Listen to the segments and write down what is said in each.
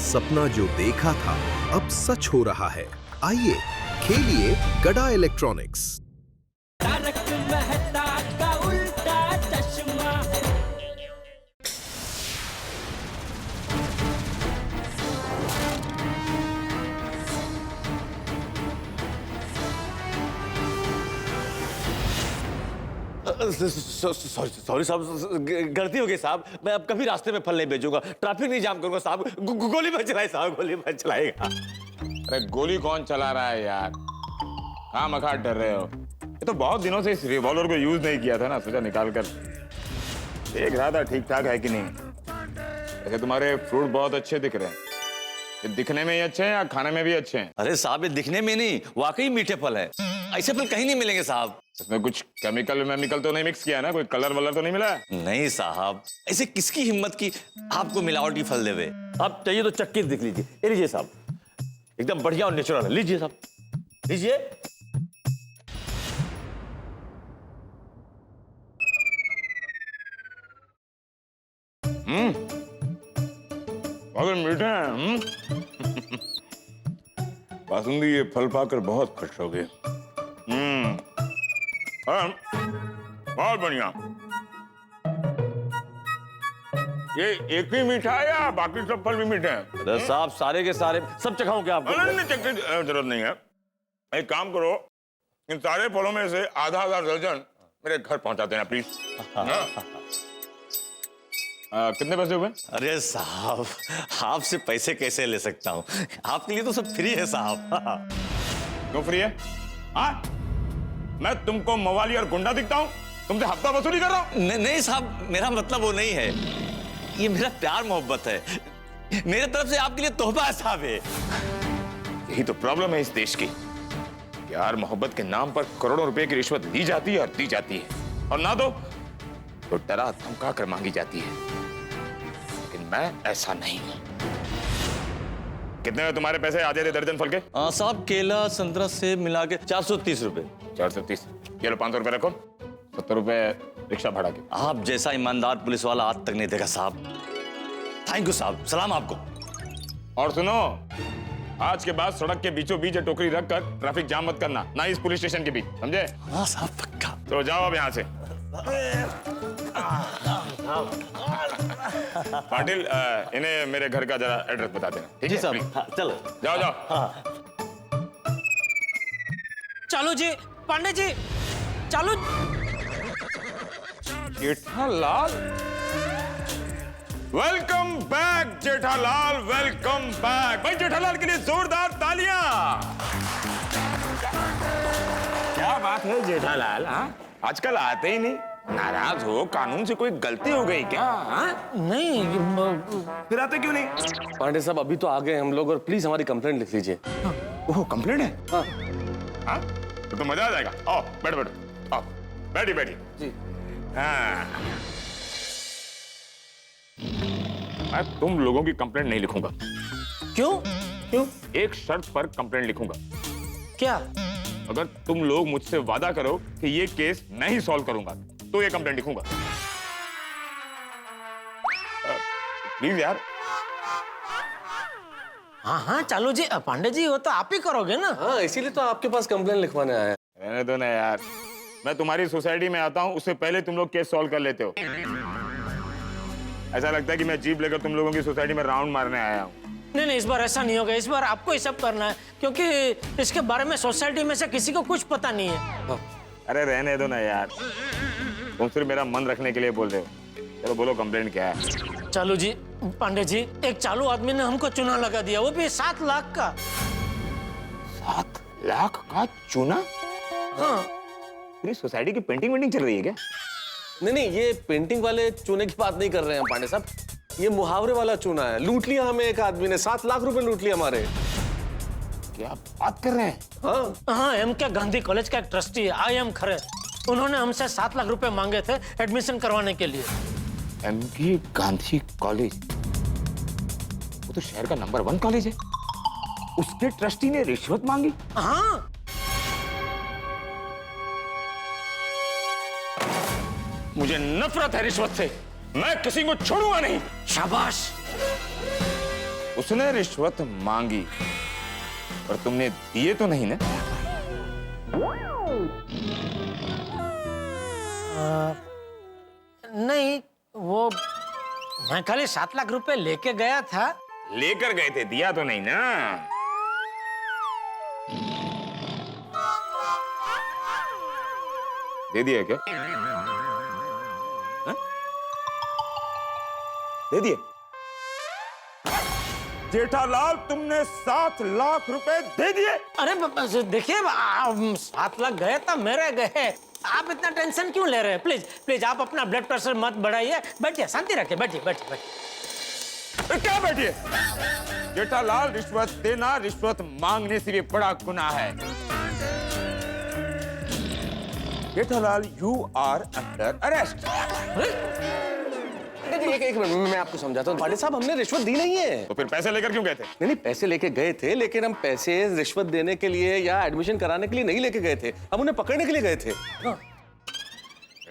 सपना जो देखा था अब सच हो रहा है। आइए खेलिए गड़ा इलेक्ट्रॉनिक्स। तारक मेहता का उल्टा चश्मा। सॉरी साहब, गलती हो गई साहब। मैं अब कभी रास्ते में फल नहीं बेचूंगा, ट्रैफिक नहीं जाम करूंगा साहब। गोली मत चलाए साहब, गोली मत चलाएगा। अरे गोली कौन चला रहा है यार, कहाँ मखा डर रहे हो? ये तो बहुत दिनों से इस रिवॉल्वर को यूज नहीं किया था ना, सोचा निकाल कर देख रहा था ठीक ठाक है कि नहीं। ऐसे तुम्हारे फ्रूट बहुत अच्छे दिख रहे हैं। ये दिखने में ही अच्छे हैं या खाने में भी अच्छे हैं? अरे साहब, ये दिखने में नहीं, वाकई मीठे फल है। ऐसे फल कहीं नहीं मिलेंगे साहब। इसमें कुछ केमिकल वेमिकल तो नहीं मिक्स किया ना? कोई कलर वलर तो नहीं मिला? नहीं साहब, ऐसे किसकी हिम्मत की आपको मिलावटी फल देवे। आप चाहिए तो चक्की दिख लीजिए। ये लीजिए साहब, एकदम बढ़िया और नेचुरल है। लीजिए साहब, लीजिए। बहुत मीठे हैं। बासुंदी ये फल पाकर बहुत खुश हो गए। बहुत बढ़िया। ये एक ही मीठा है या बाकी सब फल भी मीठे हैं? अरे साहब, सारे के सारे सब चखाऊं क्या आपको? नहीं, चक्कर जरूरत नहीं है। एक काम करो, इन सारे फलों में से आधा दर्जन मेरे घर पहुंचा देना प्लीज। कितने पैसे हुए? अरे साहब, आपसे पैसे कैसे ले सकता हूँ? आपके लिए तो सब फ्री है साहब। क्यों फ्री है? हाँ, मैं तुमको मवाली और गुंडा दिखता हूँ? तुमसे हफ्ता वसूली कर रहा हूँ? नहीं साहब, मेरा मतलब वो नहीं है। ये मेरा प्यार मोहब्बत है, मेरे तरफ से आपके लिए तोहफा है साहब। यही तो प्रॉब्लम है इस देश की। प्यार मोहब्बत के नाम पर करोड़ों रुपए की रिश्वत ली जाती है और दी जाती है, और ना दो तो डरा धमका कर मांगी जाती है। लेकिन मैं ऐसा नहीं हूं। कितने में तुम्हारे पैसे आ जाते दर्जन फल के? साहब, केला संतरा सेब मिला के 430 रुपए। 430। ये लो 500 रुपए रखो, 70 रुपए रिक्शा भाड़ा के। आप जैसा ईमानदार पुलिस वाला आज तक नहीं देखा साहब। थैंक यू साहब, सलाम आपको। और सुनो, आज के बाद सड़क के बीचों बीच टोकरी रखकर ट्रैफिक जाम मत करना, ना इस पुलिस स्टेशन के बीच, समझे? हाँ साहब, पक्का। तो जाओ अब यहाँ से। पाटिल, इन्हें मेरे घर का जरा एड्रेस बता देना, ठीक है? जी साहब। प्लीज। हाँ, चलो जाओ जाओ। हाँ। चलो जी, पांडे जी, चलो। Jethalal, welcome back Jethalal, welcome back. भाई जेठालाल के लिए जोरदार तालियां। क्या बात है जेठालाल, हाँ? आजकल आते ही नहीं, नाराज हो? कानून से कोई गलती हो गई क्या? हाँ? नहीं, फिर आते क्यों नहीं? पांडे साहब, अभी तो आ गए हम लोग, और प्लीज हमारी कंप्लेंट लिख लीजिए। ओह, कंप्लेंट है? हाँ। हाँ? तो मजा आ जाएगा। आओ बैठो बैठो, आओ बैठिए बैठिए जी। हाँ, मैं तुम लोगों की कंप्लेंट नहीं लिखूंगा। क्यों? क्यों? एक शर्त पर कंप्लेंट लिखूंगा। क्या? अगर तुम लोग मुझसे वादा करो कि ये केस मैं ही सॉल्व करूंगा तो ये कंप्लेंट लिखूंगा। प्लीज यार। हाँ हाँ, चलो जी। पांडे जी, वो तो आप ही करोगे ना? हाँ, इसीलिए तो आपके पास कंप्लेंट लिखवाने आया है। रहने दो ना यार, मैं तुम्हारी सोसाइटी में आता हूँ उससे पहले तुम लोग केस सॉल्व कर लेते हो। ऐसा लगता है कि मैं जीप लेकर तुम लोगों की सोसाइटी में राउंड मारने आया हूँ। नहीं नहीं, इस बार ऐसा नहीं होगा। इस बार आपको ही सब करना है, क्योंकि इसके बारे में सोसाइटी में से किसी को कुछ पता नहीं है। अरे रहने दो ना यार, तुम सिर्फ मेरा मन रखने के लिए बोल रहे हो। चलो बोलो, कंप्लेंट क्या है? चलो जी, पांडे जी, एक चालू आदमी ने हमको चूना लगा दिया, वो भी 7 लाख का। 7 लाख का चूना? हाँ। पूरी सोसाइटी की पेंटिंग वेंटिंग चल रही है क्या? नहीं नहीं, ये पेंटिंग वाले चूने की बात नहीं कर रहे हैं पांडे साहब, ये मुहावरे वाला चूना है। लूट लिया हमें एक आदमी ने, 7 लाख रुपए लूट लिया हमारे। क्या बात कर रहे हैं? हाँ हाँ, एमके गांधी कॉलेज का एक ट्रस्टी है, आई.एम. खरे। उन्होंने हमसे 7 लाख रुपए मांगे थे एडमिशन करवाने के लिए। एमके गांधी कॉलेज, वो तो शहर का नंबर 1 कॉलेज है। उसके ट्रस्टी ने रिश्वत मांगी? हाँ। मुझे नफरत है रिश्वत से, मैं किसी को छोड़ूंगा नहीं। शाबाश। उसने रिश्वत मांगी और तुमने दिए तो नहीं ना? नहीं, वो मैं खाली 7 लाख रुपए लेके गया था। लेकर गए थे, दिया तो नहीं ना? दे दिया क्या? हाँ? दे दिए? जेठालाल, तुमने 7 लाख रुपए दे दिए? अरे देखिए, 7 लाख गए तो मेरे गए। आप इतना टेंशन क्यों ले रहे हैं? प्लीज प्लीज आप अपना ब्लड प्रेशर मत बढ़ाइए। बैठिए, शांति रखिए, बैठिए बैठिए बैठिए। क्या बैठिए? जेठालाल, रिश्वत देना, रिश्वत मांगने से भी बड़ा गुनाह है। Jethalal, you are under arrest. एक मिनट, मैं आपको समझाता हूँ। पांडे साहब, हमने रिश्वत दी नहीं है। तो फिर पैसे लेकर क्यों गए थे? नहीं, पैसे लेके गए थे, लेकिन हम पैसे रिश्वत देने के लिए या एडमिशन कराने के लिए नहीं लेके गए थे। हम उन्हें पकड़ने के लिए गए थे।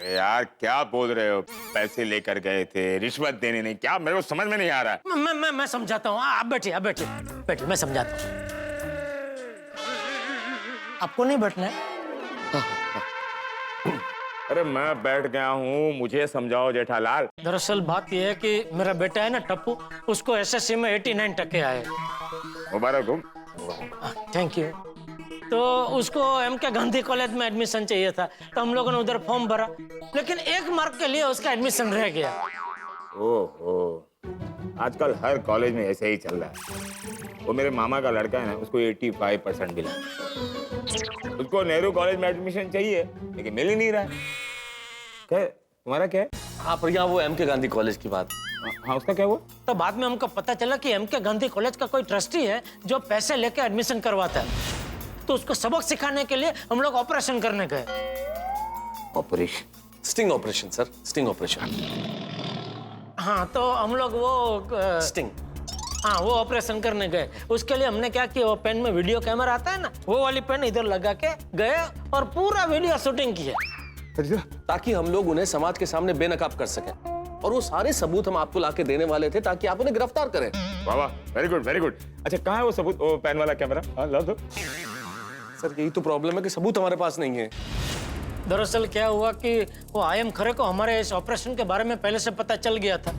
यार क्या बोल रहे हो? पैसे लेकर गए थे, रिश्वत देने नहीं? क्या मेरे को समझ में नहीं आ रहा है। मैं समझाता हूँ। आप बैठिए, आप बैठिए बैठिए, मैं समझाता हूँ। आपको नहीं बैठना है? अरे मैं बैठ गया हूँ, मुझे समझाओ जेठालाल। दरअसल बात यह है कि मेरा बेटा है ना टप्पू, उसको एसएससी में 89% आए। मुबारक हो। Thank you. तो उसको एमके गांधी कॉलेज में एडमिशन चाहिए था, तो हम लोगों ने उधर फॉर्म भरा, लेकिन 1 मार्क के लिए उसका एडमिशन रह गया। ओहो, आजकल हर कॉलेज में ऐसे ही चल रहा है। वो मेरे मामा का लड़का है ना, उसको 85% मिला। उसको नेहरू कॉलेज में एडमिशन चाहिए, लेकिन मिल ही नहीं रहा है। क्या तुम्हारा क्या है? हाँ, पर यहाँ वो एमके गांधी कॉलेज की बात। हाँ, उसका क्या हुआ? तो बाद में हमको पता चला कि एमके गांधी कॉलेज का कोई ट्रस्टी है जो पैसे लेके एडमिशन करवाता है। तो उसको सबक सिखाने के लिए हम लोग ऑपरेशन करने गए। Operation? Sting operation sir, sting operation. हाँ, तो हम लोग वो स्टिंग, हाँ, वो ऑपरेशन करने गए। उसके लिए हमने क्या किया, वो पेन में वीडियो कैमरा आता है ना, वो वाली पेन इधर लगा के गए और पूरा वीडियो शूटिंग किया, ताकि हम लोग उन्हें समाज के सामने बेनकाब कर सकें। और वो सारे सबूत हम आपको लाके देने वाले थे ताकि आप उन्हें गिरफ्तार करें। वाह वाह, वेरी गुड वेरी गुड। अच्छा, कहाँ है वो सबूत, वो पेन वाला कैमरा? हाँ, ला दो। सर, यही तो प्रॉब्लम है कि सबूत हमारे पास नहीं है। दरअसल क्या हुआ कि वो आईएम खरे को हमारे इस ऑपरेशन के बारे में पहले से पता चल गया था,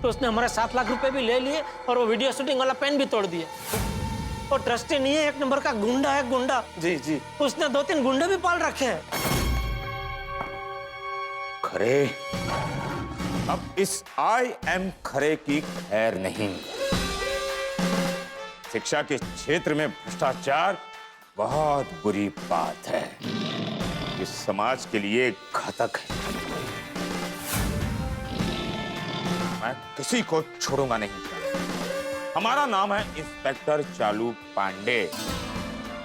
तो उसने हमारे 7 लाख रुपए भी ले लिए और वो वीडियो शूटिंग वाला पेन भी तोड़ दिया। वो ट्रस्टी नहीं है, 1 नंबर का गुंडा है, गुंडा। जी जी, उसने 2-3 गुंडे भी पाल रखे हैं। खरे, अब इस IM खरे की खैर नहीं। शिक्षा के क्षेत्र में भ्रष्टाचार बहुत बुरी बात है, ये समाज के लिए घातक है। मैं किसी को छोड़ूंगा नहीं। हमारा नाम है इंस्पेक्टर चालू पांडे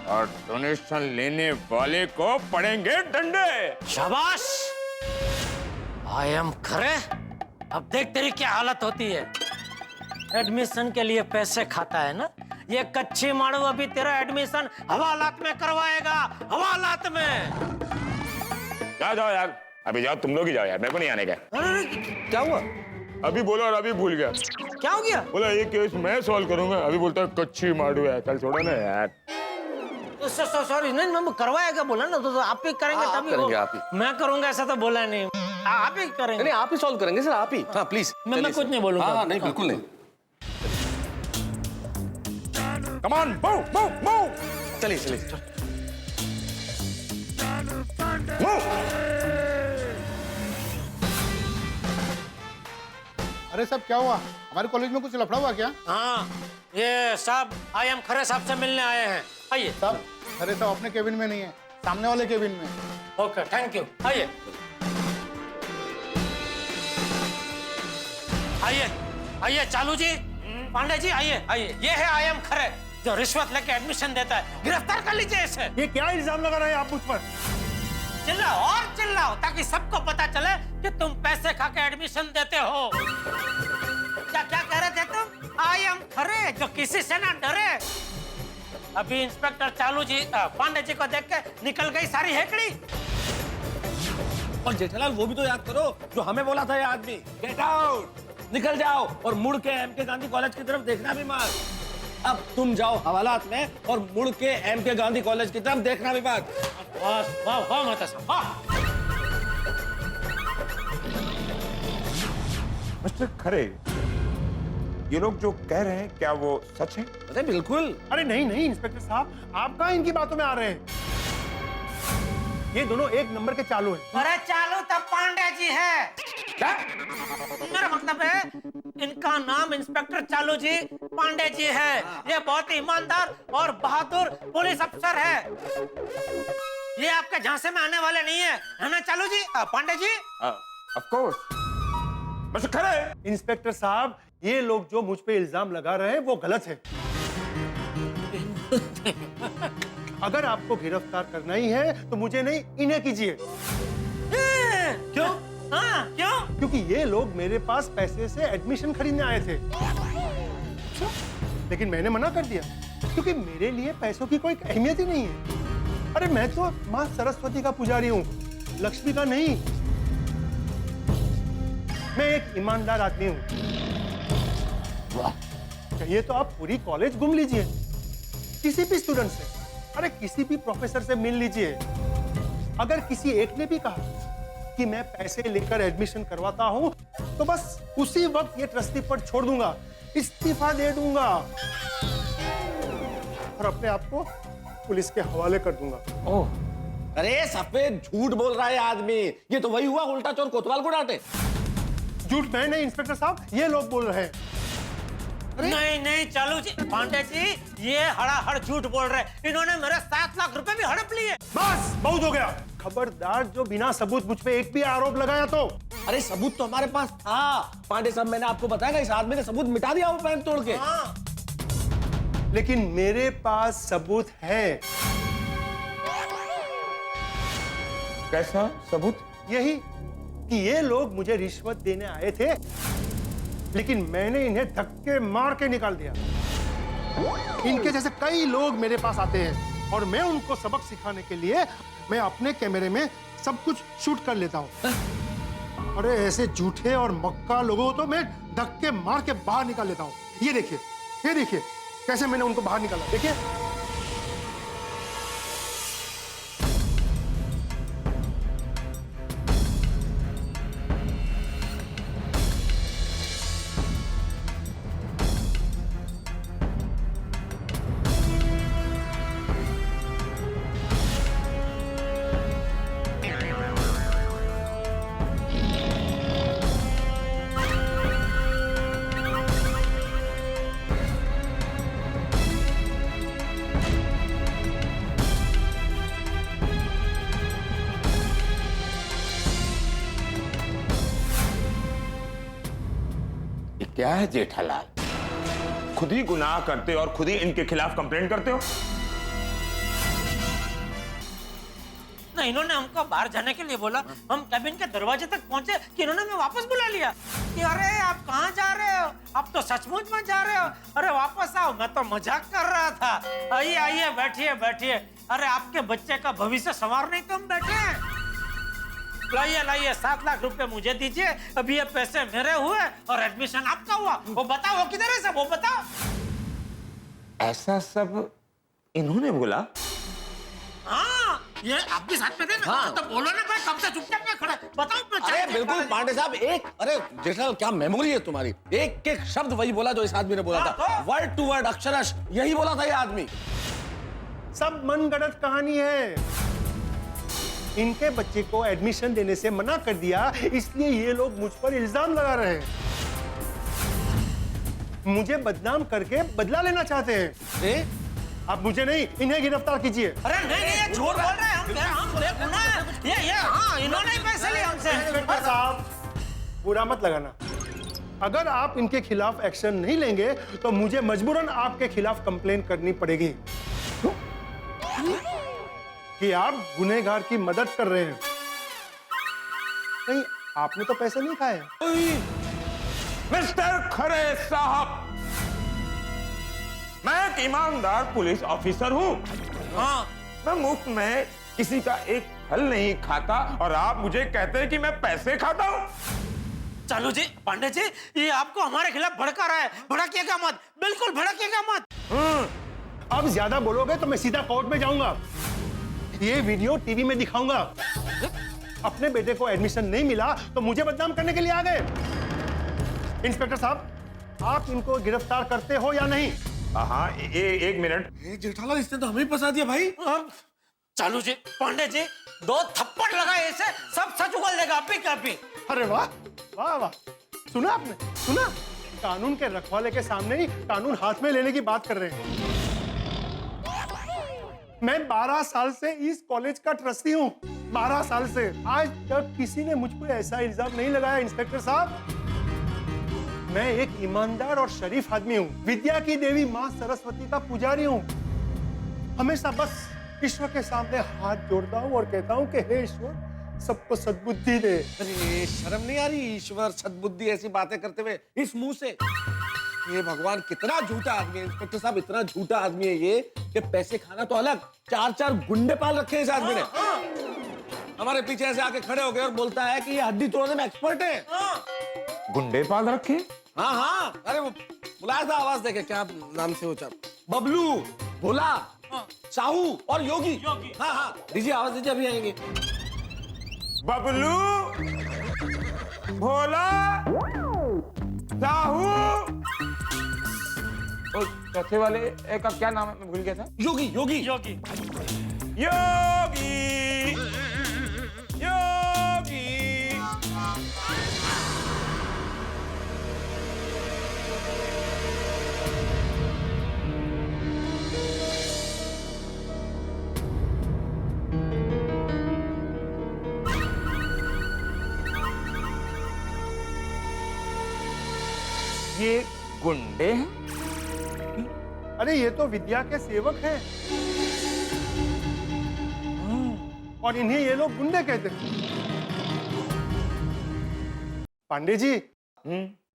और डोनेशन लेने वाले को पड़ेंगे डंडे। शाबाश, आईएम खरे। अब देख तेरी क्या हालत होती है। एडमिशन के लिए पैसे खाता है ना, ये कच्ची माड़ू अभी तेरा एडमिशन हवालात में करवाएगा, हवालात में। जाओ यार, अभी जाओ, तुम लोग ही जाओ यार, मेरे को नहीं आने का। अरे क्या हुआ? अभी बोला और अभी भूल गया। क्या हो गया? बोला ये केस मैं सॉल्व करूंगा, अभी बोलता है कच्ची माड़ू है। चल छोड़ो ना यार। सॉरी, नहीं, मैं करवाएगा बोला ना, तो आप ही करेंगे। हाँ, आप तभी करेंगे, वो- आप ही। मैं करूंगा ऐसा तो बोला नहीं। आप ही करेंगे। नहीं, आप ही सॉल्व करेंगे सर, आप ही। हाँ प्लीज। मैं कुछ नहीं बोलूंगा। हाँ, नहीं, बिल्कुल नहीं। Come on, move move move चलिए चलिए। मूव। अरे सब क्या हुआ? हमारे कॉलेज में कुछ लफड़ा हुआ क्या? हाँ, ये साहब आईएम खरे साहब से मिलने आए हैं। आइए। साहब, अरे साहब अपने केबिन में नहीं है, सामने वाले केबिन में। Okay, thank you. आइए आइए आइए, चालू जी, पांडे जी, आइए आइए। ये है आईएम खरे जो रिश्वत लेके एडमिशन देता है। गिरफ्तार कर लीजिए इसे। ये क्या इल्जाम लगा रहे हैं आप मुझ पर? चिल्लाओ और चिल्लाओ ताकि सबको पता चले कि तुम पैसे खा के एडमिशन देते हो। क्या क्या कह रहे थे तुम? आईएम खरे जो किसी से ना डरे। अभी इंस्पेक्टर चालू जी पांडे जी को देख के निकल गई सारी हेकड़ी। और जेठालाल, वो भी तो याद करो जो हमें बोला था ये आदमी। Get out. निकल जाओ और मुड़ के एमके गांधी कॉलेज की तरफ देखना भी मत। अब तुम जाओ हवालात में और मुड़ के एमके गांधी कॉलेज की तरफ देखना भी मत। वाह वाह वाह माता साहब वाह। मिस्टर खरे, ये लोग जो कह रहे हैं क्या वो सच है? अरे बिल्कुल। अरे नहीं इंस्पेक्टर साहब, आप कहाँ इनकी बातों में आ रहे हैं? ये दोनों एक नंबर के चालू हैं। अरे चालू तब पांडे जी है। क्या? मेरा मतलब है इनका नाम इंस्पेक्टर चालू जी पांडे जी है। ये बहुत ही ईमानदार और बहादुर पुलिस अफसर है। ये आपके झांसे में आने वाले नहीं है ना चालू जी? Pandey ji? Of course. Mister Khare, inspector साहब, ये लोग जो मुझ पे इल्जाम लगा रहे हैं वो गलत है। अगर आपको गिरफ्तार करना ही है तो मुझे नहीं, इन्हें कीजिए। क्यों? हाँ क्यों? क्योंकि ये लोग मेरे पास पैसे से एडमिशन खरीदने आए थे, लेकिन मैंने मना कर दिया क्योंकि मेरे लिए पैसों की कोई अहमियत ही नहीं है। अरे मैं तो माँ सरस्वती का पुजारी हूँ, लक्ष्मी का नहीं। मैं एक ईमानदार आदमी हूँ। चाहिए तो आप पूरी कॉलेज घूम लीजिए, किसी भी स्टूडेंट से, अरे किसी भी प्रोफेसर से मिल लीजिए। अगर किसी एक ने भी कहा कि मैं पैसे लेकर एडमिशन करवाता हूं, तो बस उसी वक्त ये ट्रस्टी पद छोड़ दूंगा, इस्तीफा दे दूंगा और अपने आप को पुलिस के हवाले कर दूंगा। ओह, अरे सफेद झूठ बोल रहा है आदमी। ये तो वही हुआ उल्टा चोर कोतवाल को डांटे। झूठ मैं नहीं इंस्पेक्टर साहब, ये लोग बोल रहे हैं। नहीं चालू जी, पांडे जी ये हड़ाहड़ झूठ बोल रहे हैं। इन्होंने मेरे 7 लाख रुपए भी हड़प लिए। बस बहुत हो गया। खबरदार जो बिना सबूत मुझ पे एक भी आरोप लगाया तो। अरे सबूत तो हमारे पास था पांडे साहब, मैंने आपको बताया इस आदमी ने सबूत मिटा दिया वो पेन तोड़ के। हाँ। लेकिन मेरे पास सबूत है। कैसा सबूत? यही कि ये लोग मुझे रिश्वत देने आए थे, लेकिन मैंने इन्हें धक्के मार के निकाल दिया। इनके जैसे कई लोग मेरे पास आते हैं और मैं उनको सबक सिखाने के लिए मैं अपने कैमरे में सब कुछ शूट कर लेता हूँ। अरे ऐसे झूठे और मक्का लोगों को तो मैं धक्के मार के बाहर निकाल लेता हूँ। ये देखिए कैसे मैंने उनको बाहर निकाला, देखिए। क्या है जेठालाल, खुद ही गुनाह करते और खुद ही इनके खिलाफ कंप्लेंट करते हो? नहीं, इन्होंने हमको बाहर जाने के लिए बोला। हम कैबिन के दरवाजे तक पहुंचे कि इन्होंने हमें वापस बुला लिया कि अरे आप कहाँ जा रहे हो? आप तो सचमुच में जा रहे हो? अरे वापस आओ, मैं तो मजाक कर रहा था। आइए बैठिए। अरे आपके बच्चे का भविष्य संवारने तो हम बैठे हैं। लाइए 7 लाख रुपए मुझे दीजिए, अभी ये पैसे मेरे हुए और एडमिशन आपका हुआ। वो बताओ वो किधर है सब, वो बताओ। ऐसा सब इन्होंने बोला? हाँ, ये आप भी साथ में थे ना? हाँ। तो बोलो ना भाई, कब से चुपचाप में खड़े? बताओ। अरे बिल्कुल पांडे साहब, अरे जेठालाल क्या मेमोरी है तुम्हारी। एक शब्द वही बोला जो इस आदमी ने बोला था, वर्ड टू वर्ड अक्षरश यही बोला था ये आदमी। सब मनगढ़ंत कहानी है। इनके बच्चे को एडमिशन देने से मना कर दिया, इसलिए ये लोग मुझ पर इल्जाम लगा रहे हैं। मुझे बदनाम करके बदला लेना चाहते हैं। आप मुझे नहीं, इन्हें गिरफ्तार कीजिए। अरे नहीं, ये झूठ बोल रहे हैं। हम देखो ना, ये हाँ, इन्होंने ही पैसे लिए हमसे। इंस्पेक्टर साहब, बुरा मत लगाना। अगर आप इनके खिलाफ एक्शन नहीं लेंगे तो मुझे मजबूरन आपके खिलाफ कंप्लेन करनी पड़ेगी कि आप गुनहगार की मदद कर रहे हैं। नहीं, आपने तो पैसे नहीं खाए। मिस्टर खरे साहब, मैं एक ईमानदार पुलिस ऑफिसर हूँ। हाँ। मैं मुफ्त में किसी का एक फल नहीं खाता और आप मुझे कहते हैं कि मैं पैसे खाता हूँ। चालू जी, पांडे जी, ये आपको हमारे खिलाफ भड़का रहा है। भड़किएगा मत, बिल्कुल भड़किएगा मत। अब ज्यादा बोलोगे तो मैं सीधा कोर्ट में जाऊंगा, ये वीडियो टीवी में दिखाऊंगा। अपने बेटे को एडमिशन नहीं मिला तो मुझे बदनाम करने के लिए आ गए। इंस्पेक्टर साहब, आप इनको गिरफ्तार करते हो या नहीं? हाँ, एक मिनट। जेठालाल, इसने तो हमें ही फंसा दिया भाई। चालू जी, पांडे जी, 2 थप्पड़ लगाए इसे, सब सच उगल देगा अभी का अभी। अरे वाह वाह वाह, सुना आपने? सुना? कानून के रखवाले के सामने ही कानून हाथ में लेने की बात कर रहे हैं। मैं 12 साल से इस कॉलेज का ट्रस्टी हूँ, 12 साल से। आज तक किसी ने मुझ पर ऐसा इल्जाम नहीं लगाया। इंस्पेक्टर साहब, मैं एक ईमानदार और शरीफ आदमी हूँ, विद्या की देवी माँ सरस्वती का पुजारी हूँ। हमेशा बस ईश्वर के सामने हाथ जोड़ता हूँ और कहता हूँ कि हे ईश्वर, सबको सद्बुद्धि दे। अरे शर्म नहीं आ रही? ईश्वर सद्बुद्धि ऐसी बातें करते हुए इस मुंह से? ये भगवान कितना झूठा आदमी है इंस्पेक्टर साहब, इतना झूठा आदमी है ये कि पैसे खाना तो अलग, 4-4 गुंडे पाल रखे हैं इस आदमी ने। हमारे पीछे ऐसे आके खड़े हो गए और बोलता है कि ये हड्डी तोड़ने में एक्सपर्ट है। गुंडे पाल रखे? हाँ हाँ, अरे वो बुलाया था, आवाज देके, क्या नाम से हो चार? बबलू, भोला, साहू और योगी। हाँ हाँ, दीजिए आवाज दीजिए, अभी आएंगे। बबलू, भोला, साहू और चौथे वाले का क्या नाम है, मैं भूल गया था। योगी योगी योगी। योगी, योगी। ये गुंडे हैं? अरे ये तो विद्या के सेवक हैं और इन्हें ये लोग गुंडे कहते हैं। पांडे जी,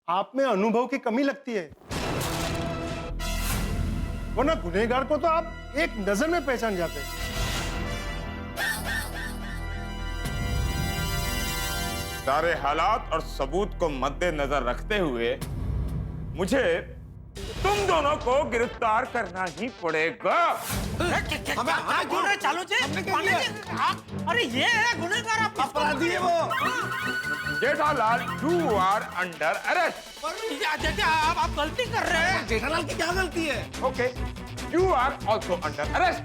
आप में अनुभव की कमी लगती है, वरना गुनहगार को तो आप एक नजर में पहचान जाते हैं। सारे हालात और सबूत को मद्देनजर रखते हुए मुझे तुम दोनों को गिरफ्तार करना ही पड़ेगा। क्या बोल रहे चालू जी? पांडे जी, अरे ये है गुनहगार, आप अपराधी है वो। Jethalal, you are under arrest. देखिए, आप गलती कर रहे हैं। जेठालाल की क्या गलती है? Okay, you are also under arrest.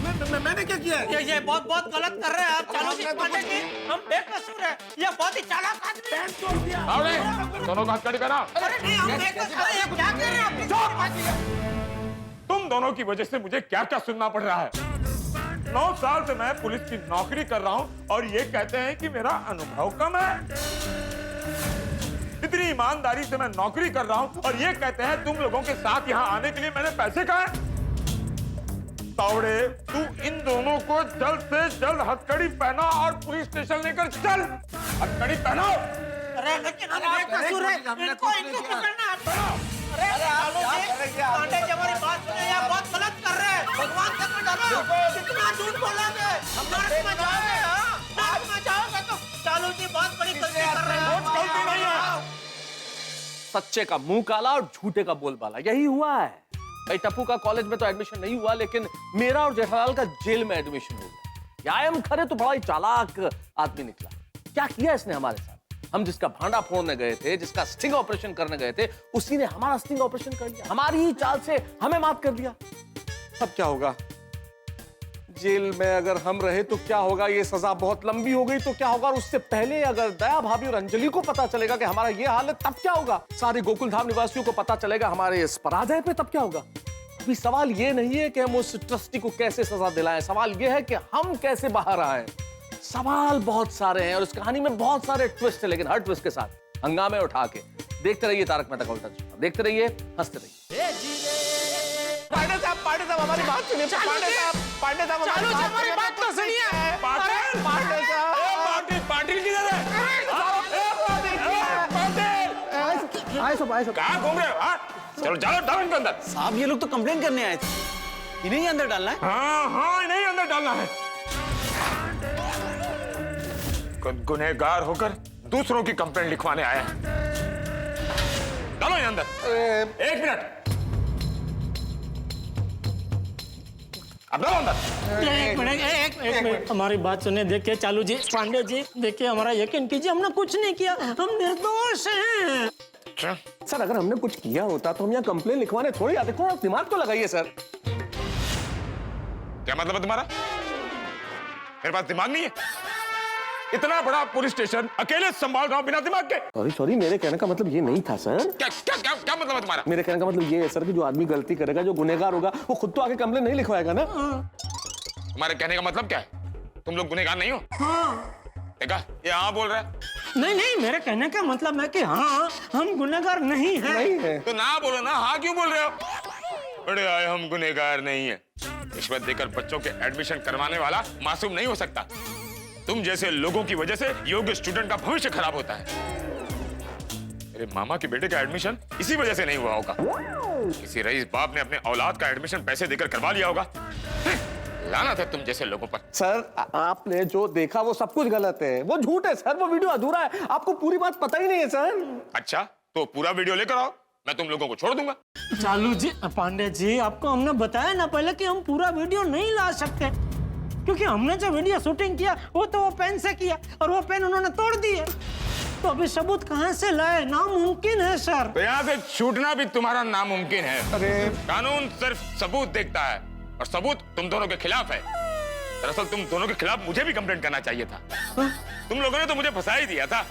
मैंने क्या किया है? ये बहुत गलत कर रहे हैं आप चालू जी। पांडे जी, हम बेकसूर हैं, ये बहुत ही चालाक आदमी है। छोड़ दिया। आओ रे, दोनों का हथकड़ी पहना। अरे नहीं, हम बेकसूर हैं, ये क्या कर रहे हैं आप? तुम दोनों की वजह से मुझे क्या क्या सुनना पड़ रहा है। 9 साल से मैं पुलिस की नौकरी कर रहा हूं और ये कहते हैं कि मेरा अनुभव कम है। इतनी ईमानदारी से मैं नौकरी कर रहा हूं और ये कहते हैं तुम लोगों के साथ यहाँ आने के लिए मैंने पैसे कहा। तावड़े, तू इन दोनों को जल्द से जल्द हथकड़ी पहना और पुलिस स्टेशन लेकर चल। हथकड़ी पहनाओ। अरे लेकिन हम बेकसूर हैं, इनको पकड़ना है। अरे चालू जी, पांडे जी हमारी बात सुने, ये बहुत गलत कर रहे हैं। भगवान से तो डरो, कितना झूठ बोलोगे? नर्क में जाओगे, हाँ? नर्क में जाओगे तो चालू जी बहुत बड़ी गलती कर रहे हैं। गलती नहीं है। सच्चे का मुंह काला और झूठे का बोलबाला, यही हुआ है भाई। टप्पू का कॉलेज में तो एडमिशन नहीं हुआ, लेकिन मेरा और जेठालाल का जेल में एडमिशन हो गया। आईएम खरे तो बड़ा ही चालाक आदमी निकला। क्या किया इसने हमारे साथ? हम जिसका भांडा फोड़ने गए थे, जिसका स्टिंग ऑपरेशन करने गए थे, उसी ने हमारा स्टिंग ऑपरेशन कर लिया। हमारी ही चाल से हमें माफ कर दिया। अब क्या होगा? जेल में अगर हम रहे तो क्या होगा? ये सजा बहुत लंबी हो गई तो क्या होगा? और उससे पहले अगर दया भाभी और अंजलि को पता चलेगा कि हमारा ये हाल है, तब क्या होगा? सारे गोकुल धाम निवासियों को पता चलेगा हमारे इस पराजय पे, तब क्या होगा? अभी सवाल ये नहीं है कि हम उस ट्रस्टी को कैसे सजा दिलाएं, सवाल ये है कि हम कैसे बाहर आए। सवाल बहुत सारे हैं और इस कहानी में बहुत सारे ट्विस्ट है, लेकिन हर ट्विस्ट के साथ हंगामे उठा के देखते रहिए तारक मेहता का उल्टा चश्मा। देखते रहिए, हंसते रहिए। पांडे साहब हमारी बात सुनिए। पांडे साहब हमारी बात तो सुनिए। पांडे साहब, पाटिल किधर है? आए सब कहाँ घूम रहे हो? हाँ? चलो चलो, डालो इनके अंदर। साहब ये लोग तो कंप्लेन करने आए थे, इन्हें ही अंदर डालना है। हाँ, इन्हें अंदर डालना है। गुनहगार होकर दूसरों की कंप्लेंट लिखवाने आया है। डालो यहाँ अंदर। 1 मिनट, अब डालो अंदर। एक मिनट, हमारी बात सुने। देखिए चालू जी, पांडे जी, देखिए हमारा यकीन कीजिए, हमने कुछ नहीं किया, हम निर्दोष हैं। सर अगर हमने कुछ किया होता तो हम यहाँ कंप्लेन लिखवाने थोड़ी आते। थोड़ा दिमाग तो लगाइए सर। क्या मतलब है तुम्हारा? मेरे पास दिमाग नहीं है? इतना बड़ा पुलिस स्टेशन अकेले संभाल रहा हूं बिना दिमाग के। सॉरी, मेरे कहने का मतलब ये नहीं था सर। क्या क्या क्या क्या मतलब है तुम्हारा? मेरे कहने का मतलब ये है सर कि जो आदमी गलती करेगा, जो गुनहगार होगा, वो खुद तो आके कंप्लेन नहीं लिखवाएगा ना। तुम्हारे कहने का मतलब क्या है? तुम लोग गुनहगार नहीं हो? देखा, ये हाँ बोल रहा है। नहीं, मेरे कहने का मतलब है कि हाँ, हम गुनहगार नहीं हैं। नहीं है तो ना बोलो ना, हाँ क्यों बोल रहे हो? अरे आए, हम गुनहगार नहीं है। रिश्वत देकर बच्चों के एडमिशन करवाने वाला मासूम नहीं हो सकता। तुम जैसे लोगों की वजह से योग्य स्टूडेंट का भविष्य खराब होता है। मेरे मामा के बेटे का एडमिशन इसी वजह से नहीं हुआ होगा। किसी रईस बाप ने अपने औलाद का एडमिशन पैसे देकर करवा लिया होगा। लानत है तुम जैसे लोगों पर। सर, आपने जो देखा वो सब कुछ गलत है, वो झूठ है सर, वो वीडियो अधूरा है, आपको पूरी बात पता ही नहीं है सर। अच्छा, तो पूरा वीडियो लेकर आओ, मैं तुम लोगों को छोड़ दूंगा। चालू जी, पांडे जी, आपको हमने बताया ना पहले कि हम पूरा वीडियो नहीं ला सकते, क्योंकि हमने जो वीडियो शूटिंग किया वो तो वो पेन से किया, और वो पेन उन्होंने तोड़ दिए। तो अभी सबूत कहाँ से लाए? नामुमकिन है सर। तो यहाँ से छूटना भी तुम्हारा नामुमकिन है। अरे कानून सिर्फ सबूत देखता है, और सबूत तुम दोनों के खिलाफ है। दरअसल तुम दोनों के खिलाफ मुझे भी कंप्लेंट करना चाहिए था। तुम लोगों ने तो मुझे फंसा ही दिया था।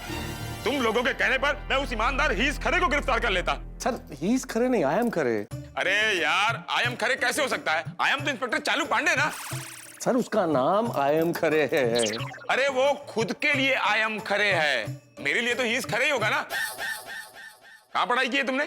तुम लोगों के कहने पर मैं उस ईमानदार हीस खरे को गिरफ्तार कर लेता। सर, हीस खरे नहीं, आयम खरे। अरे यार, आयम खरे कैसे हो सकता है? आयम तो इंस्पेक्टर चालू पांडे ना। सर, उसका नाम आयम खरे है। अरे वो खुद के लिए आयम खरे है, मेरे लिए तो हीस खरे ही होगा ना। कहाँ पढ़ाई की है तुमने?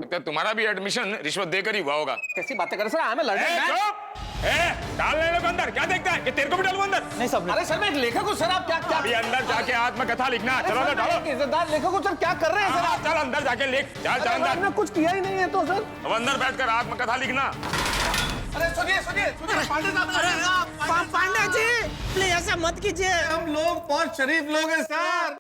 तो तुम्हारा भी एडमिशन रिश्वत देकर ही हुआ होगा। कैसी बातें कर रहे सर? मैं डाल ले लोग अंदर। क्या देखता है कि तेरे को भी डालूं अंदर? नहीं सब। अरे सर, मैं एक लेखक हूँ सर, आप क्या अभी अंदर जाके आत्मकथा लिखना। चलो ना, डालो। इज्जतदार लेखक हूँ सर, क्या कर रहे हैं सर आप? चल अंदर जाके लिख। चल अंदर। मैंने कुछ किया ही नहीं है तो सर। अब अंदर बैठकर आत्मकथा लिखना। अरे सुनिए, पांडे साहब। पांडे जी, प्लीज ऐसा मत कीजिए। हम लोग बहुत शरीफ लोग हैं सर।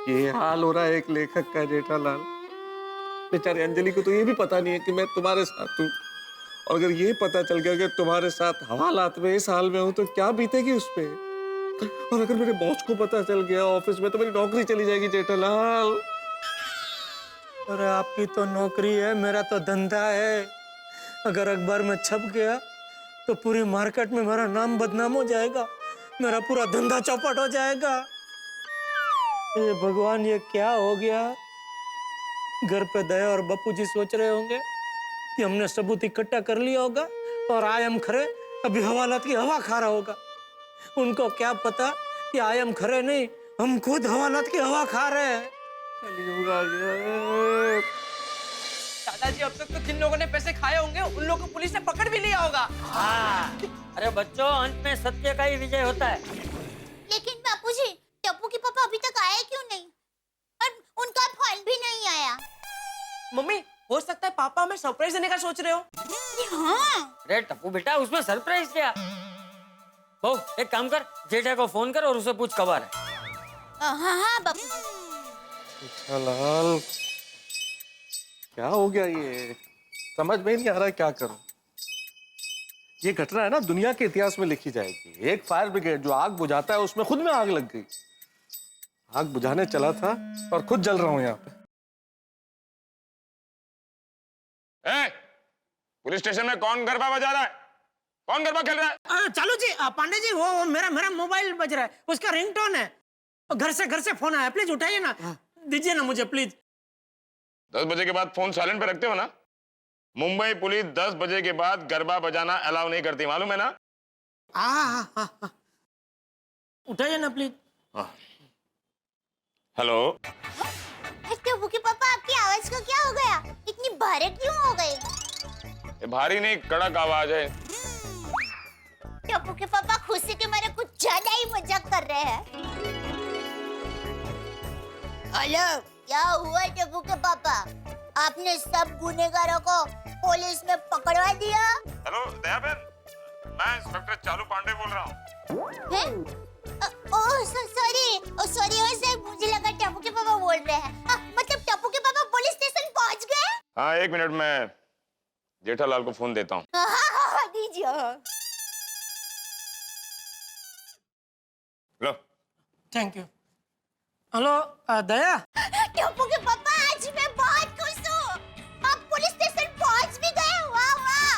ये हाल हो रहा है एक लेखक का, जेठालाल। बेचारी अंजलि को तो ये भी पता नहीं है कि मैं तुम्हारे साथ हूँ, और अगर ये पता चल गया कि तुम्हारे साथ हवालात में इस हाल में हूँ तो क्या बीतेगी उस पे। और अगर मेरे बॉस को पता चल गया ऑफिस में तो मेरी नौकरी चली जाएगी जेठालाल। अरे आपकी तो नौकरी है, मेरा तो धंधा है। अगर अखबार में छप गया तो पूरी मार्केट में मेरा नाम बदनाम हो जाएगा, मेरा पूरा धंधा चौपट हो जाएगा। ये भगवान, ये क्या हो गया? घर पे दया और बापू जी सोच रहे होंगे कि हमने सबूत इकट्ठा कर लिया होगा, और आयम खरे अभी हवालात की हवा खा रहा होगा। उनको क्या पता कि आयम खरे नहीं, हम खुद हवालात की हवा खा रहे हैं। कलयुग आ गया। दादाजी, अब तक तो जिन लोगों ने पैसे खाए होंगे उन लोगों को पुलिस ने पकड़ भी लिया होगा। अरे बच्चों, अंत में सत्य का ही विजय होता है। लेकिन बापूजी, टप्पू के पापा अभी तक आए क्यों नहीं? और उनका फोन भी नहीं आया। मम्मी, हो सकता है पापा हमें सरप्राइज देने का सोच रहे हो। हाँ। अरे टप्पू बेटा, उसमें सरप्राइज क्या? बहू, एक काम कर, जेठा को फोन कर और उसे पूछ कब आ रहा है। हाँ बापू। जेठालाल, क्या हो गया? ये समझ में नहीं आ रहा है क्या करूं। ये घटना है ना, दुनिया के इतिहास में लिखी जाएगी। एक फायर ब्रिगेड जो आग बुझाता है, उसमें खुद में आग लग गई। आग बुझाने चला था और खुद जल रहा हूं यहाँ पे। पुलिस स्टेशन में कौन गरबा बजा रहा है? कौन गरबा खेल रहा है? चालू जी, पांडे जी, वो मेरा मोबाइल बज रहा है, उसका रिंगटोन है। घर से फोन आया, प्लीज उठाइए ना, दीजिए ना मुझे प्लीज। 10 बजे के बाद फोन साइलेंट पे रखते हो ना? मुंबई पुलिस 10 बजे के बाद गरबा बजाना अलाउ नहीं करती, मालूम है ना? उठाइए ना प्लीज। हेलो। टप्पू के पापा, आपकी आवाज को क्या हो गया? इतनी भारी क्यों हो गई? ये भारी नहीं, कड़क आवाज है। टप्पू के पापा खुशी के मारे कुछ ज्यादा ही मजाक कर रहे हैं। हेलो, क्या हुआ टप्पू के पापा? आपने सब गुनहगारों को पुलिस में पकड़वा दिया। हेलो दया बहन, मैं इंस्पेक्टर चालू पांडे बोल रहा हूँ। हैं? सॉरी सर, मुझे लगा टप्पू के पापा बोल रहे हैं। मतलब टप्पू के पापा पुलिस स्टेशन पहुंच गए? हाँ, 1 मिनट में जेठालाल को फोन देता हूँ। हाँ, दीजिए। लो। Thank you. Hello Daya. Tappu के पापा, आज मैं बहुत खुश हूँ। आप पुलिस स्टेशन पहुंच भी गए। वाह वाह,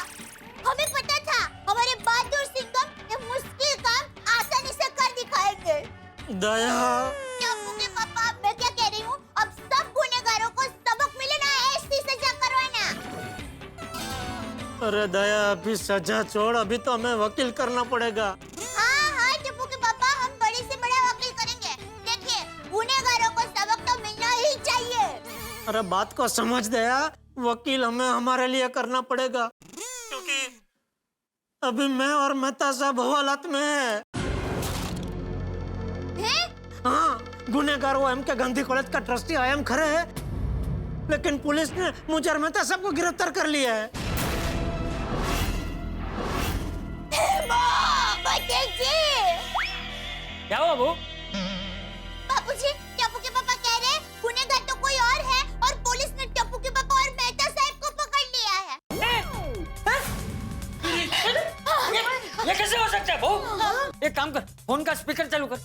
हमें पता था हमारे बहादुर सिंघम ये मुश्किल काम आसानी से कर दिखाएंगे। दया। टप्पू के पापा, मैं क्या कह रही हूँ, अब सब गुनहगारों को सबक मिले ना, ऐसी सजा करवाना। अरे दया, अभी सजा छोड़, अभी तो हमें वकील करना पड़ेगा। हाँ, टप्पू के पापा, हम बड़े से बड़ा वकील करेंगे। देखिए, गुनहगारों को सबक तो मिलना ही चाहिए। अरे बात को समझ दया, वकील हमें हमारे लिए करना पड़ेगा, क्योंकि अभी मैं और मेहता साहब हवालात में है। हाँ, गुनहगार वो एमके गांधी कॉलेज का ट्रस्टी आयम खरे है, लेकिन पुलिस ने मुझे और मेहता साहब को गिरफ्तार कर लिया है। क्या हुआ वो? बापूजी, टप्पू के पापा कह रहे हैं गुनहगार तो कोई और है और पुलिस ने टप्पू के पापा और मेहता साहब को पकड़ लिया है। ये कैसे हो सकता है बहू? एक काम कर, फोन का स्पीकर चालू कर।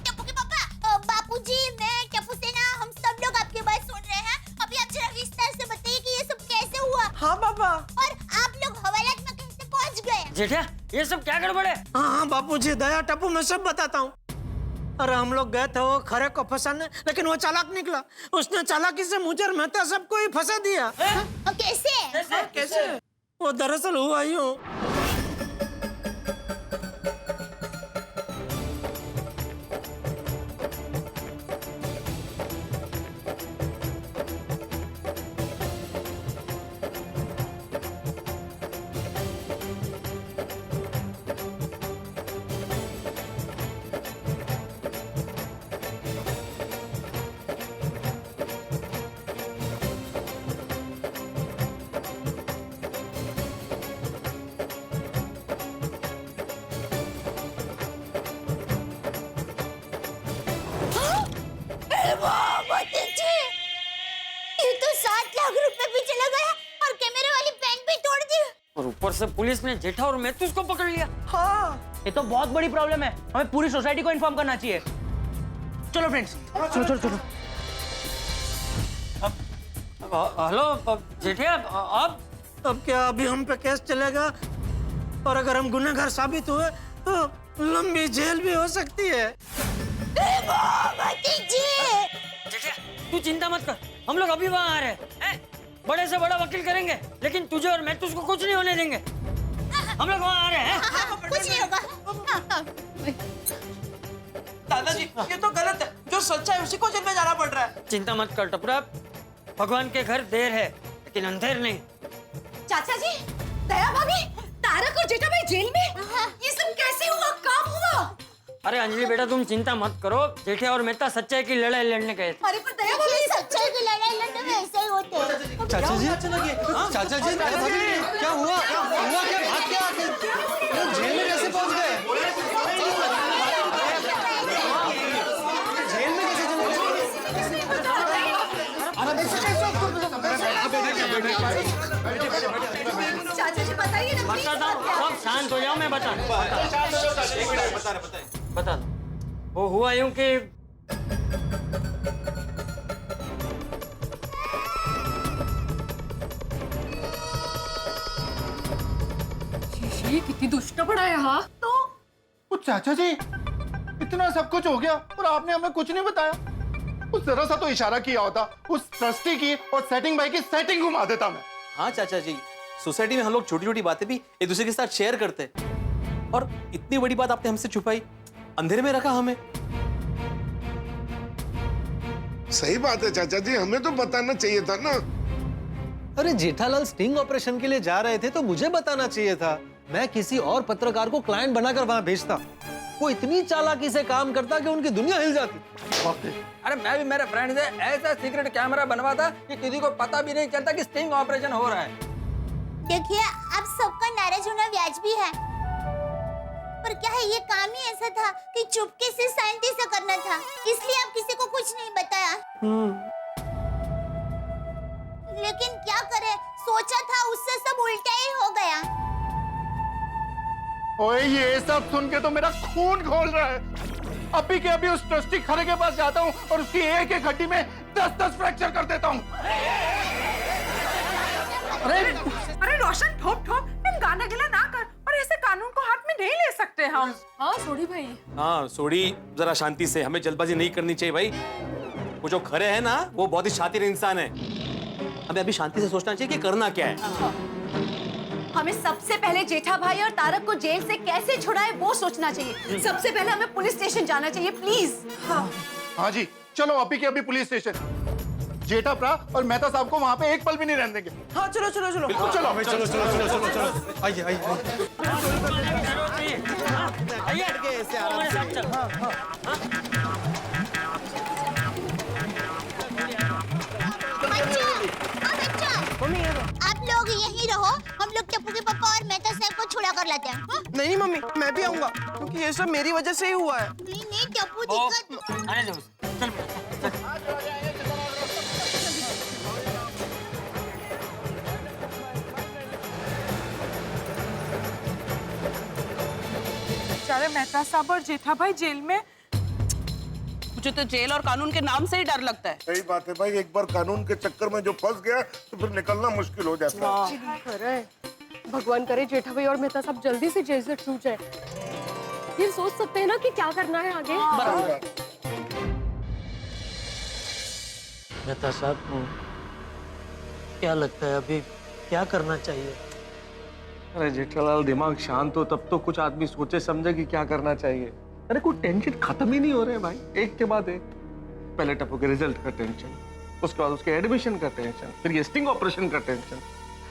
टप्पू के पापा, बापूजी, मैं, टप्पू सेना, हम सब लोग आपकी बात सुन रहे हैं। अभी आप जरा विस्तार से बताइए कि ये सब कैसे हुआ। हाँ पापा। और आप लोग हवालात में कैसे पहुंच गए? जेठा, ये सब क्या गड़बड़ है? हाँ बापूजी, दया, टप्पू, मैं सब बताता हूँ। अरे हम लोग गए थे वो खरे को फंसाने, लेकिन वो चालाक निकला। उसने चालाकी से मुझे और मेहता सबको ही फंसा दिया। कैसे? कैसे? वो दरअसल हुआ यूं। ये तो 7 लाख रुपए भी चला गया और कैमरे वाली पेन भी तोड़ दी। और ऊपर से पुलिस ने जेठा और मेहतूस को पकड़ लिया। हाँ, ये तो बहुत बड़ी प्रॉब्लम है। हमें पूरी सोसाइटी को इन्फॉर्म करना चाहिए। चलो फ्रेंड्स, चलो चलो चलो। हेलो जेठिया, अब क्या अभी हम पे केस चलेगा? और अगर हम गुनहगार साबित हुए तो लंबी जेल भी हो सकती है। जेठिया, तू चिंता मत कर, हम लोग अभी वहाँ आ रहे हैं। बड़े से बड़ा वकील करेंगे, लेकिन तुझे और मैं तुझको कुछ नहीं होने देंगे। हम लोग वहाँ आ रहे हैं। कुछ नहीं होगा। दादाजी, ये तो गलत है। जो सच्चा है उसी को जेल में जाना पड़ रहा है। चिंता मत कर टपरा, भगवान के घर देर है लेकिन अंधेर नहीं। चाचा जी, दया भाभी, तारक और जेठा भाई जेल में? ये सब कैसे हुआ? काम हुआ? अरे अंजलि बेटा, तुम चिंता मत करो, जेठे और मेहता सच्चाई की लड़ाई लड़ने गए थे। अरे पर दया भाभी, सच्चाई की लड़ाई लड़ने में ऐसे ही होते हैं। चाचा जी, चाचा जी, क्या हुआ? हुआ क्या? भाग क्या आके जेल में कैसे पहुंच गए? जेल में कैसे चले चाचा जी बताइए ना। बताता हूँ, सब शांत हो जाओ, मैं बता दो। वो हुआ यूं कि ये कितनी दुष्ट पड़ा है। हाँ तो वो चाचा जी, इतना सब कुछ हो गया और आपने हमें कुछ नहीं बताया। उस जरा सा तो इशारा किया होता, उस ट्रस्टी की और सेटिंग भाई की सेटिंग घुमा देता मैं। हाँ चाचा जी, सोसाइटी में हम लोग छोटी छोटी बातें भी एक दूसरे के साथ शेयर करते हैं, और इतनी बड़ी बात आपने हमसे छुपाई, अंधेरे में रखा हमें। सही बात है चाचा जी, हमें तो बताना चाहिए था ना। अरे जेठालाल स्टिंग ऑपरेशन के लिए जा रहे थे तो मुझे बताना चाहिए था। मैं किसी और पत्रकार को क्लाइंट बनाकर वहां भेजता। वो इतनी चालाकी से काम करता कि उनकी दुनिया हिल जाती। अरे मैं भी मेरे फ्रेंड से ऐसा सीक्रेट कैमरा बनवाता कि किसी को पता भी नहीं चलता कि स्टिंग ऑपरेशन हो रहा है। देखिए, आप सबका नाराज होना वाजिबी है, पर क्या है, ये काम ही ऐसा था कि चुपके से शांति से करना था, इसलिए आप किसी को कुछ नहीं बताया। लेकिन क्या करे, सोचा था उससे सब उल्टा ही हो गया। ओए, ये सब सुन के तो मेरा खून खौल रहा है। अभी के अभी उस ट्रस्टी खरे के पास जाता हूँ और उसकी एक एक हड्डी में 10-10 फ्रैक्चर कर देता हूँ। अरे रोशन, ठोक ठोक, तुम गाना गिला ना कर, और ऐसे कानून को हाथ में नहीं ले सकते हम। हाँ सोडी भाई। हाँ सोडी, जरा शांति से, हमें जल्दबाजी नहीं करनी चाहिए भाई। वो जो खरे है ना, वो बहुत ही शातिर इंसान है। हमें अभी शांति से सोचना चाहिए कि करना क्या है। हमें सबसे पहले जेठा भाई और तारक को जेल से कैसे छुड़ाए वो सोचना चाहिए। सबसे पहले हमें पुलिस स्टेशन जाना चाहिए, प्लीज। हाँ जी, चलो अभी के अभी पुलिस स्टेशन। जेठा प्रा और मेहता साहब को वहाँ पे एक पल भी नहीं रहने देंगे। हाँ चलो चलो चलो। बिल्कुल चलो। चलो चलो चलो चलो चलो। आइए आइए। आप लोग यहीं रहो, हम लोग टप्पू के पापा और मेहता साहब को छुड़ा कर लाते हैं। हाँ? नहीं मम्मी, मैं भी आऊंगा, क्योंकि ये सब मेरी वजह से ही हुआ है। नहीं टप्पू, दिक्कत। आने दो उसे। चल बेचारे मेहता साहब और जेठा भाई जेल में। मुझे तो जेल और कानून के नाम से ही डर लगता है। सही बात है भाई, एक बार कानून के चक्कर में जो फंस गया तो फिर निकलना मुश्किल हो जाता है। भगवान करे जेठा भाई और मेहता साहब जल्दी से जेल से छूट जाए। फिर सोच सकते हैं ना कि क्या करना है आगे। मेहता साहब, क्या लगता है अभी क्या करना चाहिए? अरे जेठालाल, दिमाग शांत हो तब तो कुछ आदमी सोचे समझे कि क्या करना चाहिए। अरे कोई टेंशन खत्म ही नहीं हो रहे भाई, एक के बाद एक। पहले टप्पू के रिजल्ट का टेंशन, उसके बाद उसके एडमिशन का टेंशन, फिर ये स्टिंग ऑपरेशन का टेंशन,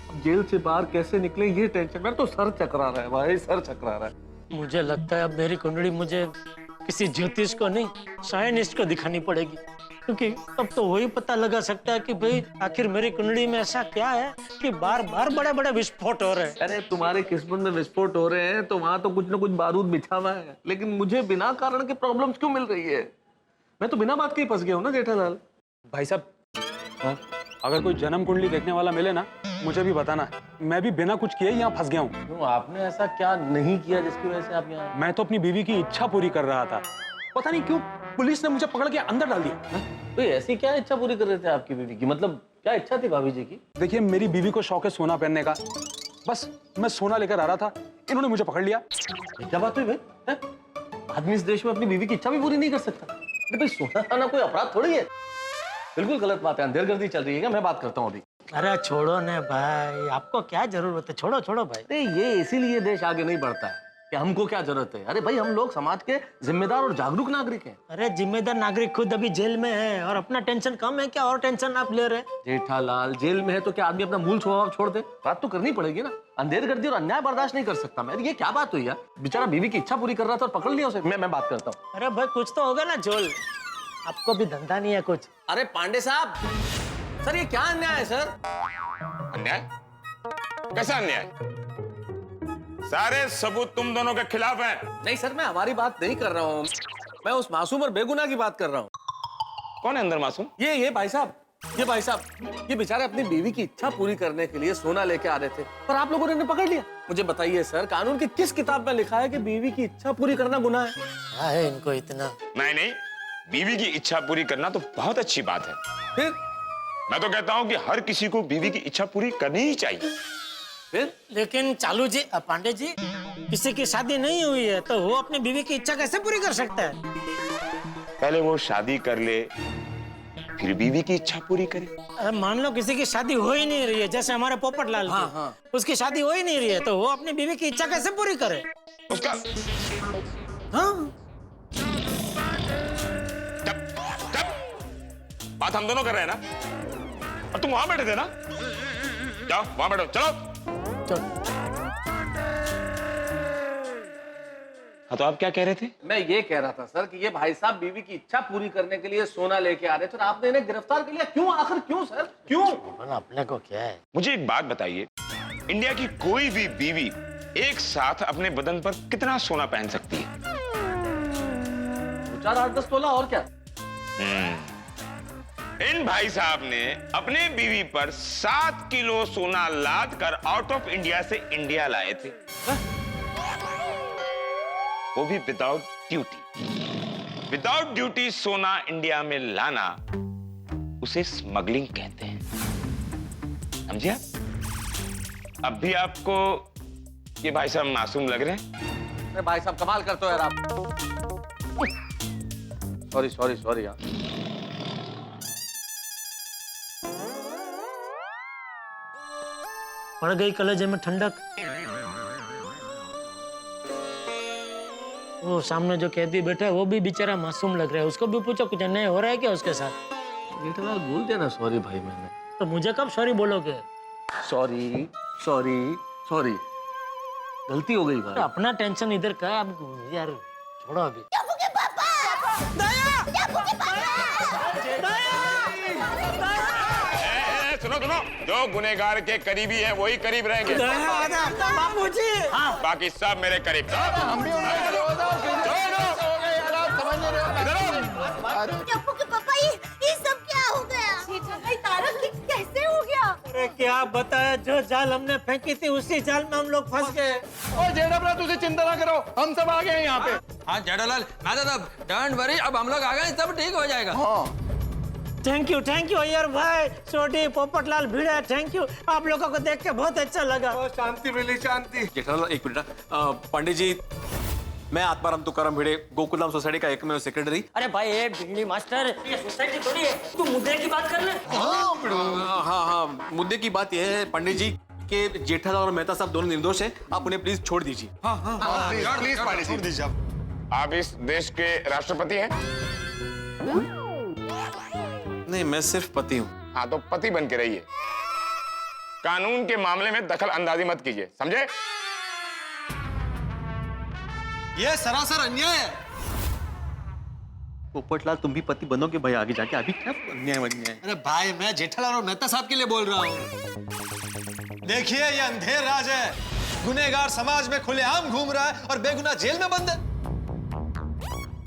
अब जेल से बाहर कैसे निकले ये टेंशन। मेरा तो सर चकरा रहा है भाई, सर चकरा रहा है। मुझे लगता है अब मेरी कुंडली मुझे किसी ज्योतिष को नहीं, साइंटिस्ट को दिखानी पड़ेगी, क्योंकि अब तो वही पता लगा सकता है कि भाई आखिर मेरी कुंडली में ऐसा क्या है कि बार बार बड़े बड़े विस्फोट हो रहे हैं। अरे तुम्हारे किस्मत में विस्फोट हो रहे हैं तो वहां तो कुछ ना कुछ बारूद बिछा हुआ है, लेकिन मुझे बिना कारण के प्रॉब्लम्स क्यों मिल रही है? मैं तो बिना बात के ही फंस गया हूँ ना जेठालाल। भाई साहब, अगर कोई जन्म कुंडली देखने वाला मिले ना, मुझे भी बताना। मैं भी बिना कुछ किए यहाँ फंस गया हूँ। क्यों, आपने ऐसा क्या नहीं किया जिसकी वजह से आप यहाँ? मैं तो अपनी बीवी की इच्छा पूरी कर रहा था, पता नहीं क्यों पुलिस ने मुझे पकड़ के अंदर डाल दिया। तो ऐसी क्या इच्छा पूरी कर रहे थे आपकी बीवी की? मतलब क्या इच्छा थी भाभी जी की? देखिए, मेरी बीवी को शौक है सोना पहनने का, बस मैं सोना लेकर आ रहा था, इन्होंने मुझे पकड़ लिया। क्या बात हुई भाई? आदमी इस देश में अपनी बीवी की इच्छा भी पूरी नहीं कर सकता? अरे भाई, सोना खाना कोई अपराध थोड़ी है। बिल्कुल गलत बात है, अंधेरगर्दी चल रही है। मैं बात करता हूँ अभी। अरे छोड़ो ने भाई, आपको क्या जरूरत है, छोड़ो छोड़ो भाई। अरे ये इसीलिए देश आगे नहीं बढ़ता है कि हमको क्या जरूरत है। अरे भाई, हम लोग समाज के जिम्मेदार और जागरूक नागरिक हैं। अरे जिम्मेदार नागरिक खुद अभी जेल में है और अपना टेंशन कम है क्या, और टेंशन आप ले रहे? जेठालाल, जेल में है तो क्या आदमी अपना मूल स्वभाव छोड़ दे? बात तो करनी पड़ेगी ना। अंधेरगर्दी और अन्याय बर्दाश्त नहीं कर सकता मैं। ये क्या बात हुई यार? बेचारा बीवी की इच्छा पूरी कर रहा था और पकड़ लिया उसे। मैं बात करता हूँ। अरे भाई, कुछ तो होगा ना झोल, आपको भी धंधा नहीं है कुछ? अरे पांडे साहब, सर ये क्या अन्याय है सर? अन्याय? कैसा अन्याय? सारे सबूत तुम दोनों के खिलाफ हैं। नहीं सर, मैं हमारी बात नहीं कर रहा हूँ, मैं उस मासूम और बेगुनाह की बात कर रहा हूँ। कौन है अंदर मासूम? ये भाई साहब, ये भाई साहब, ये बेचारे अपनी बीवी की इच्छा पूरी करने के लिए सोना लेके आ रहे थे, पर आप लोगों ने इन्हें पकड़ लिया। मुझे बताइए सर, कानून की किस किताब में लिखा है कि बीवी की इच्छा पूरी करना गुनाह है? क्या है इनको इतना? नहीं, बीवी की इच्छा पूरी करना तो बहुत अच्छी बात है। फिर मैं तो कहता हूँ कि हर किसी को बीवी की इच्छा पूरी करनी ही चाहिए। फिर लेकिन चालू जी, पांडे जी, किसी की शादी नहीं हुई है तो वो अपनी बीवी की इच्छा कैसे पूरी कर सकता है? पहले वो शादी कर ले, फिर बीवी की इच्छा पूरी करे। अरे मान लो किसी की शादी हो ही नहीं रही है, जैसे हमारे पोपट लाल की। हाँ। उसकी शादी हो ही नहीं रही है तो वो अपनी बीवी की इच्छा कैसे पूरी करे? उसका हाँ, बात हम दोनों कर रहे हैं ना, और तुम वहां बैठे थे ना। जाओ वहां बैठो, चलो। हाँ तो आप क्या कह रहे थे? मैं ये कह रहा था सर कि ये भाई साहब बीवी की इच्छा पूरी करने के लिए सोना लेके आ रहे थे और आपने इन्हें गिरफ्तार कर लिया। क्यों? आखिर क्यों सर? क्यों? अपने को क्या है? मुझे एक बात बताइए, इंडिया की कोई भी बीवी एक साथ अपने बदन पर कितना सोना पहन सकती है? 4-8-10 तोला और क्या? इन भाई साहब ने अपने बीवी पर 7 किलो सोना लाद कर आउट ऑफ इंडिया से इंडिया लाए थे, वो भी विदाउट ड्यूटी। विदाउट ड्यूटी सोना इंडिया में लाना उसे स्मगलिंग कहते हैं, समझे आप? अब भी आपको ये भाई साहब मासूम लग रहे हैं? अरे भाई साहब कमाल करते हो यार आप। सॉरी यार। पड़ गई कलेजे में ठंडक। वो सामने जो कैदी बैठा है वो भी बेचारा मासूम लग रहा है, उसको भी पूछो कुछ अन्याय हो रहा है क्या उसके साथ? जेठालाल बोल देना सॉरी भाई मैंने। तो मुझे कब सॉरी बोलोगे? सॉरी गलती हो गई भाई। अपना टेंशन इधर का, अब यार छोड़ो अभी। सुनो, जो गुनहगार के करीबी है वही करीब रहेंगे। बापूजी। बाकी सब मेरे करीब। हम भी टप्पू के पापा, ये सब क्या हो गया? भाई तारक कैसे हो गया? अरे क्या बताया, जो जाल हमने फेंकी थी उसी जाल में हम लोग फंस गए। और जेठालाल तुझे चिंता ना करो, हम सब आ गए हैं यहाँ पे। हाँ जेठालाल, डोंट वरी, अब हम लोग आ गए, सब ठीक हो जाएगा। हाँ थैंक यू अय्यर भाई, छोटी पोपटलाल भिड़े, थैंक यू। आप लोगों को देख के बहुत अच्छा लगा। शांति मिली, शांति। जेठालाल एक मिनट, पंडित जी मैं आत्माराम तुकाराम भिड़े, गोकुलधाम सोसाइटी का एकमेव सेक्रेटरी। अरे भाई ये भिंडी मास्टर, ये सोसाइटी थोड़ी है, तू मुद्दे की बात कर ले। हाँ, मुद्दे की बात यह है पंडित जी कि जेठालाल और मेहता साहब दोनों निर्दोष हैं, आप उन्हें प्लीज छोड़ दीजिए। प्लीज पंडित जी, छोड़ दीजिए आप इस देश के राष्ट्रपति हैं? नहीं, मैं सिर्फ पति हूँ। हाँ तो पति बन के रहिए, कानून के मामले में दखल अंदाजी मत कीजिए, समझे? ये सरासर अन्याय है। पोपटलाल तुम भी पति बनोगे भाई आगे जाके, अभी क्या अन्याय? अरे भाई मैं जेठालाल और मेहता साहब के लिए बोल रहा हूँ। देखिए ये अंधेर राज है, गुनहगार समाज में खुलेआम घूम रहा है और बेगुनाह जेल में बंद है।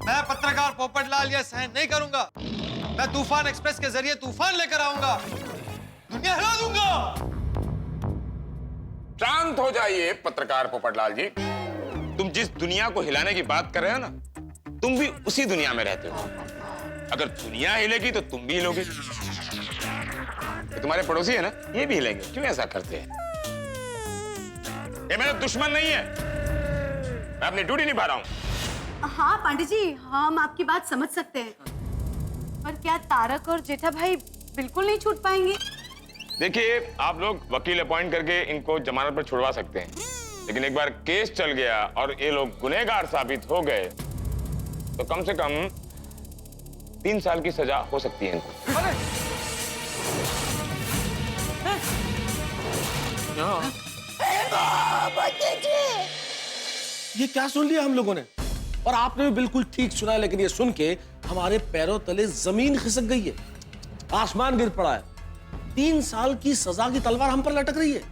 मैं पत्रकार पोपटलाल ये सहन नहीं करूंगा। मैं तूफान एक्सप्रेस के जरिए तूफान लेकर आऊंगा, दुनिया हिला दूंगा। शांत हो जाइए पत्रकार पोपटलाल जी, तुम जिस दुनिया को हिलाने की बात कर रहे हो ना, तुम भी उसी दुनिया में रहते हो। अगर दुनिया हिलेगी तो तुम भी हिलोगे। ये तुम्हारे पड़ोसी है ना, ये भी हिलेंगे। क्यों ऐसा करते हैं? ये मेरा दुश्मन नहीं है, मैं अपनी ड्यूटी निभा रहा हूं। हाँ पंडित जी, हम आपकी बात समझ सकते हैं, पर क्या तारक और जेठा भाई बिल्कुल नहीं छूट पाएंगे? देखिए, आप लोग वकील अपॉइंट करके इनको जमानत पर छुड़वा सकते हैं, लेकिन एक बार केस चल गया और ये लोग गुनहगार साबित हो गए तो कम से कम 3 साल की सजा हो सकती है इनको। ये क्या सुन लिया हम लोगों ने? और आपने भी बिल्कुल ठीक सुना, लेकिन ये सुन के हमारे पैरों तले जमीन खिसक गई है, आसमान गिर पड़ा है। 3 साल की सजा की तलवार हम पर लटक रही है।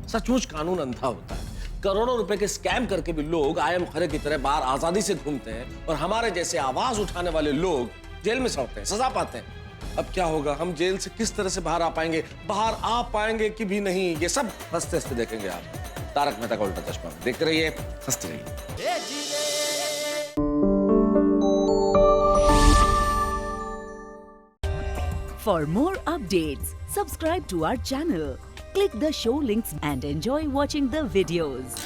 सचमुच कानून अंधा होता है। करोड़ों रुपए के स्कैम करके भी लोग आयम खरे की तरह बाहर आजादी से घूमते हैं और हमारे जैसे आवाज उठाने वाले लोग जेल में सड़ते हैं, सजा पाते हैं। अब क्या होगा? हम जेल से किस तरह से बाहर आ पाएंगे? बाहर आ पाएंगे कि भी नहीं, ये सब हंसते हंसते देखेंगे आप। तारक मेहता का उल्टा चश्मा देखते रहिए, हंसते रहिए। For more updates, subscribe to our channel, click the show links and enjoy watching the videos.